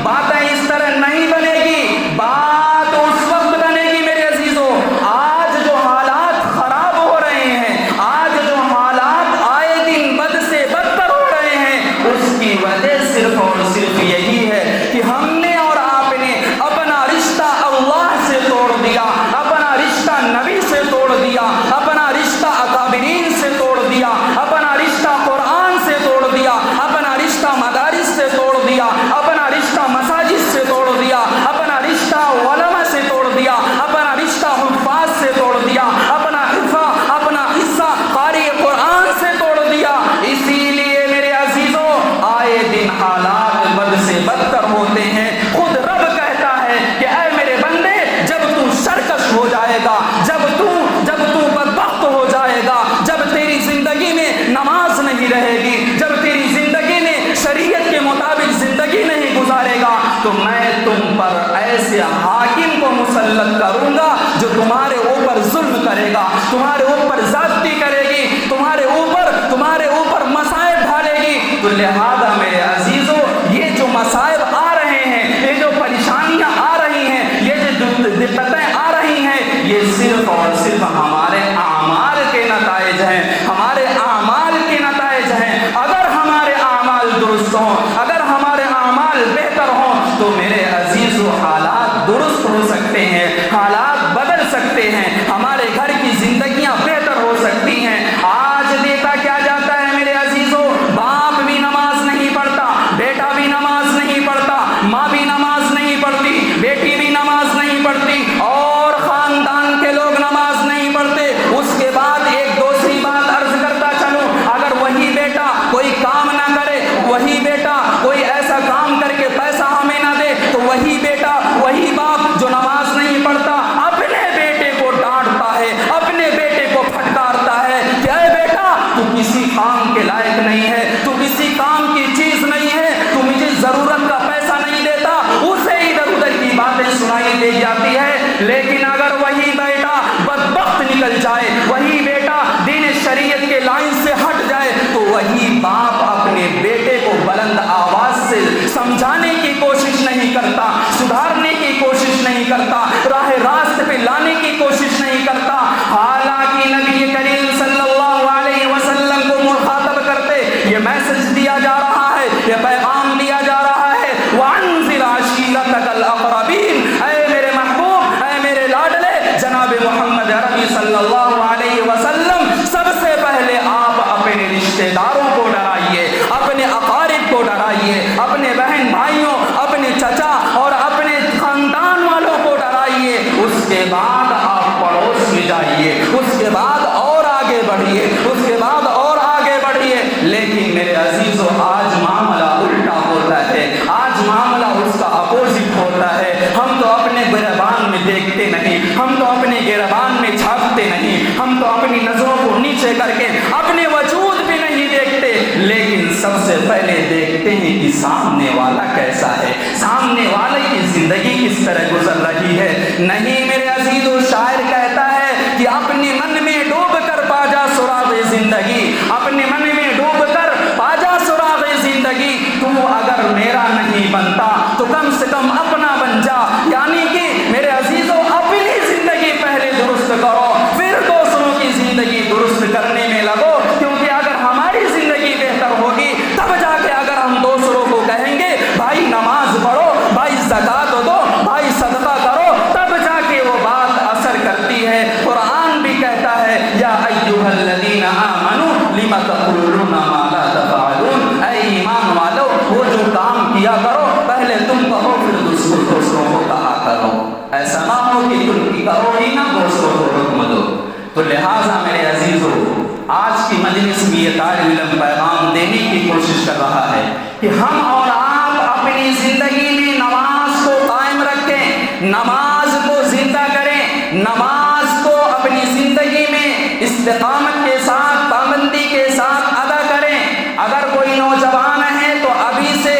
باتیں اس طرح نہیں بنے گی، بات اس وقت بنے گی میرے عزیزوں آج جو حالات خراب ہو رہے ہیں، آج جو حالات آئے دن بد سے بدتر ہو رہے ہیں، اس کی وجہ صرف اور صرف یہی ہے کہ ہم نے اور آپ نے اپنا رشتہ اللہ سے توڑ دیا، اپنا رشتہ نبی سے توڑ دیا، اپنا رشتہ اکابرین سے توڑ دیا، اپنا رشتہ قرآن سے توڑ دیا، اپنا رشتہ مدارس سے توڑ دیا، اپنا رشتہ مساجد سے توڑ دیا، اپنا رشتہ علماء سے توڑ دیا، اپنا رشتہ حفاظ سے توڑ دیا، اپنا حصہ قاری قرآن سے توڑ دیا۔ اسی لیے میرے عزیزوں آئے دن حالات بد سے بدتر ہوتے ہیں۔ خود رب کہتا ہے کہ اے میرے بندے جب تو سرکش ہو جائے گا، جب تو بدبخت ہو جائے گا، جب تیری زندگی میں نماز نہیں رہے گی، جب تیری زندگی میں شریعت کے مطابق زندگی نہیں گزارے گا، تو میں تم پر ایسے حاکم کو مسلط کروں گا جو تمہارے اوپر ظلم کرے گا، تمہارے اوپر زیادتی کرے گی، تمہارے اوپر مصائب ڈھالے گی۔ تو لہذا میرے عزیزوں یہ جو مصائب آ رہے ہیں، یہ جو پریشانیاں آ رہی ہیں، یہ جو دقتیں آ رہی ہیں، یہ صرف اور صرف ہمارے اعمال کے نتائج ہیں، ہمارے اعمال کے نتائج ہیں۔ اگر ہمارے اعمال درست ہوں، اگر ہمارے اعمال بہتر ہوں، تو میرے عزیزو حالات درست ہو سکتے ہیں، حالات بدل سکتے ہیں، ہمارے گھر کی زندگیاں بہتر ہو سکتی ہیں۔ آج دیکھا کیا جاتا ہے میرے عزیزو، باپ بھی نماز نہیں پڑھتا، بیٹا بھی نماز نہیں پڑھتا، ماں بھی نماز نہیں پڑھتی، بیٹی بھی نماز نہیں پڑھتی، اور خاندان کے لوگ نماز نہیں پڑھتے۔ اس کے بعد ایک دوسری بات عرض کرتا چلوں، اگر وہی بیٹا کوئی کام نہ کرے، وہی بیٹا کوئی ایسا کام کر کے پیسہ ہمیں نہ دے، تو وہی بیٹا وہی باپ جو نماز نہیں پڑھتا اپنے بیٹے کو ڈانٹتا ہے، اپنے بیٹے کو پھٹکارتا ہے کہ اے بیٹا تو کسی کام کے لائق نہیں ہے، تو کسی کام کی چیز نہیں ہے، تو مجھے ضرورت کا پیسہ نہیں دیتا، اسے ادھر ادھر کی باتیں سنائی دے جاتی ہے۔ لیکن اگر وہی بیٹا بدبخت نکل جائے، وہی بیٹا دین شریعت کے لائن سے ہٹ جائے، تو وہی باپ اپنے بیٹے کو بلند آواز سے سمجھانے کی کوشش نہیں کرتا، سدھارنے کی کوشش نہیں کرتا، راہ راست پہ لانے کی کوشش نہیں کرتا۔ حالانکہ نبی کریم صلی اللہ علیہ وسلم کو مخاطب کرتے یہ میسج دیا جا رہا ہے، یہ پیغام دیا جا رہا ہے، وَأَنذِرْ عَشِيرَتَكَ الْأَقْرَبِينَ، اے میرے محبوب، اے میرے لاڈلے جناب محمد عربی صلی اللہ علیہ وسلم، سب سے پہلے آپ اپنے رشتہ داروں کو ڈرائیے، اپنے اقارب کو ڈرائیے، اپنے بہن بھائیوں، اپنے چچا اور اپنے خاندان والوں کو ڈرائیے۔ اس کے بعد آپ پڑوس میں جائیے، اس کے بعد اور آگے بڑھیے، اس کے بعد اور آگے بڑھیے۔ لیکن میرے عزیزو آج معاملہ الٹا ہوتا ہے، آج معاملہ اس کا اپوزٹ ہوتا ہے۔ ہم تو اپنے گریبان میں دیکھتے نہیں، ہم تو اپنے گریبان میں جھانکتے نہیں، ہم تو اپنی نظروں کو نیچے کر کے اپنے وجود بھی نہیں دیکھتے، لیکن سب سے پہلے دیکھتے ہیں کہ سامنے والا کیسا ہے، سامنے والے کی زندگی کس طرح گزر رہی ہے۔ نہیں میرے عزیزو، شاعر کہتا ہے کہ اپنے من میں ڈوب کر پا جا سراغ زندگی، اپنے من میں ڈوب کر پا جا سراغ زندگی، تو اگر میرا نہیں بنتا تو کم سے کم اپنا بن جا۔ یعنی کہ میرے عزیزو اپنی زندگی پہلے درست کرو، پھر دوسروں کی زندگی درست کرنے میں لگو، کیونکہ اگر ہماری زندگی بہتر ہوگی تب جا کے اگر ہم دوسروں کو کہیں گے بھائی نماز پڑھو، بھائی زکات دو، بھائی صدقہ کرو، تب جا کے وہ بات اثر کرتی ہے۔ قرآن بھی کہتا ہے یا ایھا الذین آمنوا لم تقولون ما لا تفعلون، اے ایمان والو وہ جو کام کیا کرو پہلے تم کہو پھر دوسروں کو کہا کرو، ایسا نہ ہو کہ تم کی کرو ہی نہ دوسروں کو حکم دو۔ تو لہٰذا میرے عزیزو آج کی مجلس میں یہ طالب علم پیغام دینے کی کوشش کر رہا ہے کہ ہم اور آپ اپنی زندگی میں نماز کو قائم رکھیں، نماز کو زندہ کریں، نماز کو اپنی زندگی میں استقامت کے ساتھ، پابندی کے ساتھ ادا کریں۔ اگر کوئی نوجوان ہے تو ابھی سے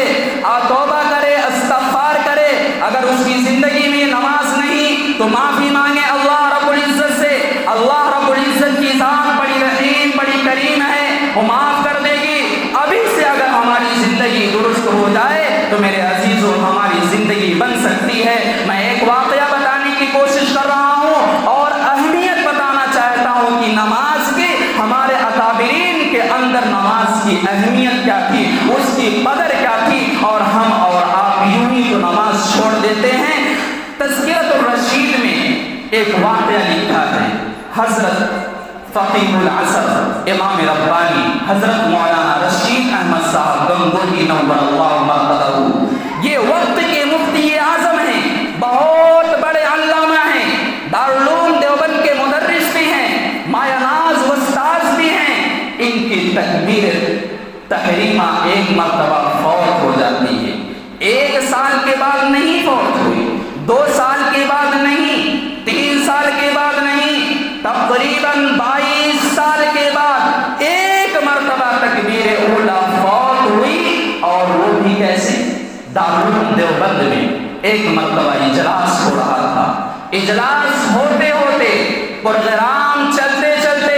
توبہ کرے، استغفار کرے، اگر اس کی زندگی میں نماز نہیں تو معافی مانگے اللہ رب العزت سے۔ اللہ رب العزت کی ذات بڑی رحیم بڑی کریم ہے، وہ معاف کر دے گی۔ ابھی سے اگر ہماری زندگی درست ہو جائے تو میرے عزیزو ہماری زندگی بن سکتی ہے۔ میں ایک واقعہ بتانے کی کوشش کر رہا ہوں اور اہمیت بتانا چاہتا ہوں کہ نماز کی ہمارے اکابرین کے اندر نماز کی اہمیت کیا تھی، اس کی قدر کیا تھی، اور ہم اور آپ یوں ہی تو نماز چھوڑ دیتے ہیں۔ تذکرۃ الرشید میں ایک واقعہ لکھا ہے، حضرت فقیہ العصر امام ربانی حضرت مولانا رشید احمد صاحب گنگوہی نور اللہ مرقدہ، یہ وقت کے مفتی اعظم ہیں، بہت بڑے علامہ ہیں، دارالعلوم دیوبند کے مدرس بھی ہیں، مایہ ناز استاذ بھی ہیں۔ ان کی تکبیر تحریمہ ایک مرتبہ فوت ہو جاتی ہے، 1 سال کے بعد نہیں فوت ہوئی، 2 سال کے بعد نہیں، 3 سال کے بعد نہیں، تقریباً 22 سال کے بعد ایک مرتبہ تکبیر اولا فوت ہوئی، اور وہ بھی کیسے؟ دارالعلوم دیوبند میں ایک مرتبہ اجلاس ہو رہا تھا، اجلاس ہوتے ہوتے پروگرام چلتے چلتے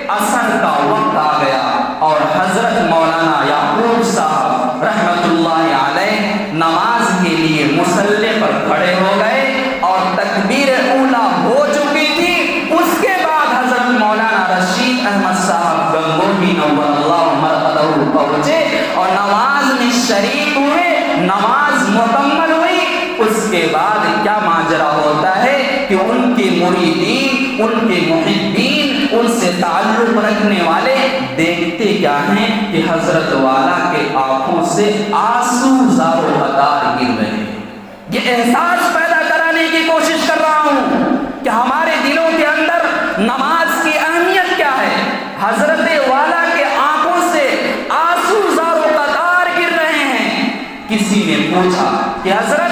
عصر کا وقت آ گیا، اور حضرت مولانا یعقوب صاحب رحمت اللہ علیہ نماز کے لیے مصلی پر کھڑے ہو گئے، اور تکبیر اولا ہو چکی تھی۔ اس کے بعد حضرت مولانا رشید احمد صاحب گنگوہی نور اللہ مرقدہ پہنچے اور نماز میں شریک ہوئے، نماز مکمل ہوئی۔ اس کے بعد کیا ماجرا ہوتا ہے کہ ان کے مریدین، ان کے محبین، ان سے تعلق رکھنے والے دیکھتے کیا ہیں کہ حضرت والا کے آنکھوں سے آنسو زار و قطار گر رہے ہیں۔ یہ احساس پیدا کرانے کی کوشش کر رہا ہوں کہ ہمارے دلوں کے اندر نماز کی اہمیت کیا ہے۔ حضرت والا کے آنکھوں سے آنسو زار و قطار گر رہے ہیں۔ کسی نے پوچھا کہ حضرت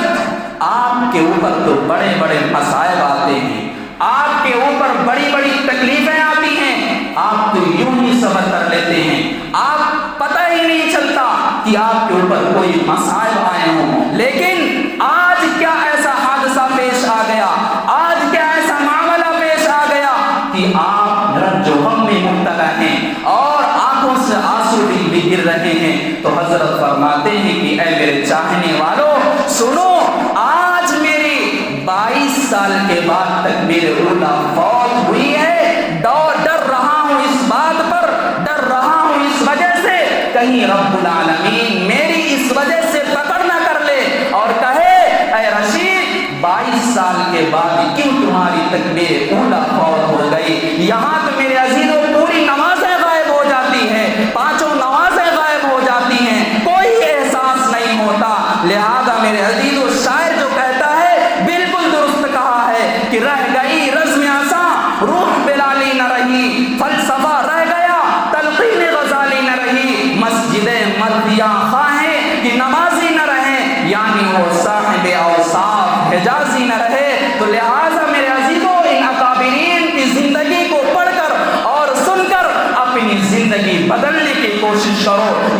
آپ کے اوپر تو بڑے بڑے مصائب آتے ہیں، آپ کے اوپر بڑی بڑی تکلیفیں آتی ہیں، آپ تو یوں ہی صبر کر لیتے ہیں، آپ پتہ ہی نہیں چلتا کہ آپ کے اوپر کوئی مصائب آئے ہوں، لیکن آج کیا ایسا حادثہ پیش آ گیا، آج کیا ایسا معاملہ پیش آ گیا کہ آپ رنج و غم میں مبتلا ہیں اور آنکھوں سے آنسو بھی گر رہے ہیں۔ تو حضرت فرماتے ہیں کہ اے میرے چاہنے والوں سنو، آج میری 22 سال کے بعد تکبیر اولا فوت ہوئی ہے، ڈر رہا ہوں اس بات پر، ڈر رہا ہوں اس وجہ سے کہیں رب العالمین میری اس وجہ سے پکڑ نہ کر لے اور کہے اے رشید 22 سال کے بعد کیوں تمہاری تکبیر اولا فوت ہو گئی۔ یہاں تو میرے عزیزوں پوری نمازیں غائب ہو جاتی ہیں، 5 نمازیں غائب ہو جاتی ہیں، کوئی احساس نہیں ہوتا۔ لہذا میرے عزیزوں شاعر جو کہتا ہے بالکل درست کہا ہے کہ رہ گئی رزم آساں روح بلالی نہ رہی، فلسفہ رہ گیا تلقین غزالی نہ رہی، مسجدیں مردیاں خواہیں کہ نمازی نہ رہیں، یعنی وہ صاحب اوصاف حجازی نہ رہے۔ تو لہٰذا میرے عزیزوں ان اکابرین کی زندگی کو پڑھ کر اور سن کر اپنی زندگی بدلنے کی کوشش کرو۔